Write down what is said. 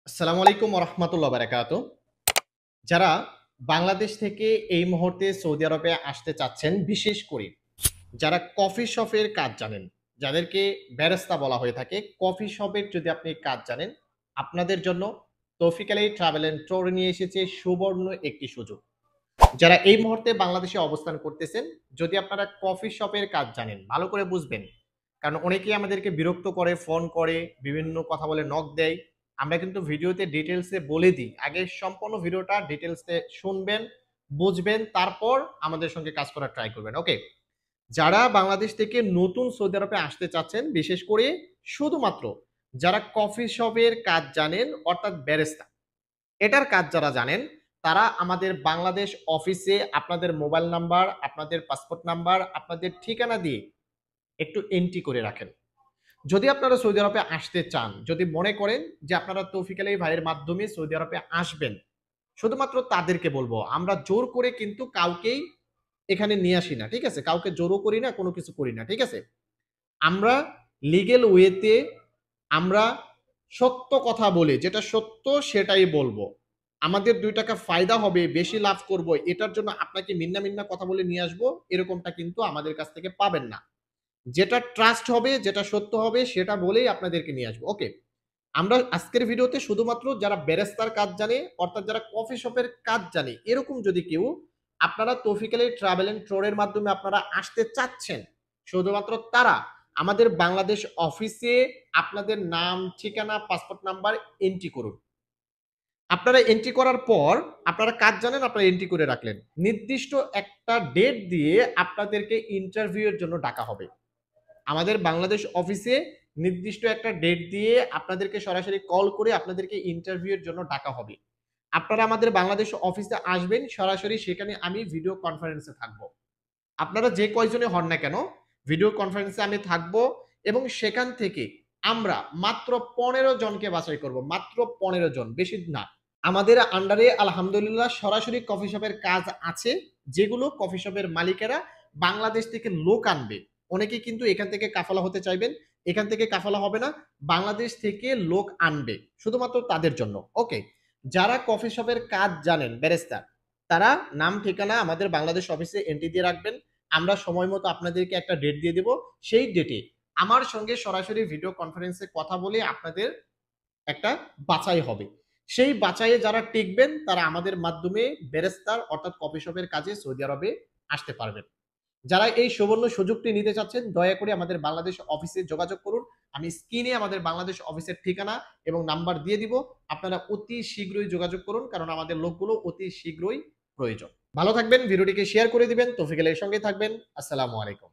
আসসালামু আলাইকুম ওরহমাতুল্লাহ বারাকাতু। যারা বাংলাদেশ থেকে এই মুহূর্তে সৌদি আরবে আসতে চাচ্ছেন, বিশেষ করে যারা কফি শপের কাজ জানেন, যাদেরকে বেরেস্তা বলা হয়ে থাকে, কফি শপের যদি আপনি কাজ জানেন, আপনাদের জন্য তৌফিক আলী ট্রাভেল অ্যান্ড ট্যুর নিয়ে এসেছে সুবর্ণ একটি সুযোগ। যারা এই মুহূর্তে বাংলাদেশে অবস্থান করতেছেন, যদি আপনারা কফি শপের কাজ জানেন, ভালো করে বুঝবেন। কারণ অনেকেই আমাদেরকে বিরক্ত করে, ফোন করে, বিভিন্ন কথা বলে নক দেয়। আমরা কিন্তু ভিডিওতে ডিটেইলসে বলে দিই। আগে সম্পূর্ণ ভিডিওটা ডিটেইলসে শুনবেন, বুঝবেন, তারপর আমাদের সঙ্গে কাজ করার ট্রাই করবেন। ওকে? যারা বাংলাদেশ থেকে নতুন সৌদি আরবে আসতে চাচ্ছেন, বিশেষ করে শুধুমাত্র যারা কফি শপের কাজ জানেন, অর্থাৎ ব্যারিস্টা, এটার কাজ যারা জানেন, তারা আমাদের বাংলাদেশ অফিসে আপনাদের মোবাইল নাম্বার, আপনাদের পাসপোর্ট নাম্বার, আপনাদের ঠিকানা দিয়ে একটু এন্ট্রি করে রাখেন। যদি আপনারা সৌদি আরবে আসতে চান, যদি মনে করেন যে আপনারা তৌফিক আলী ভাইয়ের মাধ্যমে সৌদি আরবে আসবেন, শুধুমাত্র তাদেরকে বলবো, আমরা জোর করে কিন্তু কাউকেই এখানে নিয়ে আসি না। ঠিক আছে? কাউকে জোরও করি না, কোনো কিছু করি না। ঠিক আছে? আমরা লিগ্যাল ওয়েতে আমরা সত্য কথা বলি, যেটা সত্য সেটাই বলবো। আমাদের ২ টাকা ফায়দা হবে, বেশি লাভ করব, এটার জন্য আপনাকে মিন্না, মিন্না কথা বলে নিয়ে আসবো, এরকমটা কিন্তু আমাদের কাছ থেকে পাবেন না। যেটা ট্রাস্ট হবে, যেটা সত্য হবে সেটা বলেই আপনাদেরকে নিয়ে আসবো। ওকে? আমরা আজকের ভিডিওতে শুধুমাত্র যারা বেরেস্তার কাজ জানে, অর্থাৎ যারা কফি শপের কাজ জানে, এরকম যদি কেউ আপনারা তৌফিক আলী ট্রাভেল অ্যান্ড ট্যুর এর মাধ্যমে আপনারা আসতে চাচ্ছেন, শুধুমাত্র তারা আমাদের বাংলাদেশ অফিসে আপনাদের নাম, ঠিকানা, পাসপোর্ট নাম্বার এন্ট্রি করুন। আপনারা এন্ট্রি করার পর আপনারা কাজ জানেন, আপনারা এন্ট্রি করে রাখলেন। নির্দিষ্ট একটা ডেট দিয়ে আপনাদেরকে ইন্টারভিউ এর জন্য ডাকা হবে। আমাদের বাংলাদেশ অফিসে নির্দিষ্ট একটা ডেট দিয়ে আপনাদেরকে সরাসরি কল করে আপনাদেরকে ইন্টারভিউ এর জন্য ডাকা হবে। আপনারা আমাদের বাংলাদেশ অফিসে আসবেন, সরাসরি সেখানে আমি ভিডিও কনফারেন্সে থাকব। আপনারা যে কয়জনই হন না কেন, ভিডিও কনফারেন্সে আমি থাকব এবং সেখান থেকে আমরা মাত্র ১৫ জনকে বাছাই করব। মাত্র ১৫ জন, বেশি না। আমাদের আন্ডারে আলহামদুলিল্লাহ সরাসরি কফি শপের কাজ আছে, যেগুলো কফি শপের মালিকেরা বাংলাদেশ থেকে লোক আনবে। অনেকেই কিন্তু এখান থেকে কাফালা হতে চাইবেন, এখান থেকে কাফালা হবে না, বাংলাদেশ থেকে লোক আনবে। শুধুমাত্র তাদের জন্য। ওকে? যারা কফি শপের কাজ জানেন, ব্যারিস্টার, তারা নাম ঠিকানা আমাদের বাংলাদেশ অফিসে এন্ট্রি দিয়ে রাখবেন। আমরা সময় মতো আপনাদেরকে একটা ডেট দিয়ে দেব। সেই ডেটে আমার সঙ্গে সরাসরি ভিডিও কনফারেন্সে কথা বলে আপনাদের একটা বাছাই হবে। সেই বাছাইয়ে যারা টিকবেন তারা আমাদের মাধ্যমে বেরেস্তার অর্থাৎ কফি শপের কাজে সৌদি আরবে আসতে পারবেন। যারা এই সুবর্ণ সুযোগটি নিতে চাচ্ছেন, দয়া করে আমাদের বাংলাদেশ অফিসে যোগাযোগ করুন। আমি স্ক্রিনে আমাদের বাংলাদেশ অফিসের ঠিকানা এবং নাম্বার দিয়ে দিব। আপনারা অতি শীঘ্রই যোগাযোগ করুন, কারণ আমাদের লোকগুলো অতি শীঘ্রই প্রয়োজন। ভালো থাকবেন, ভিডিওটিকে শেয়ার করে দিবেন। তৌফিক আলীর সঙ্গে থাকবেন। আসসালামু আলাইকুম।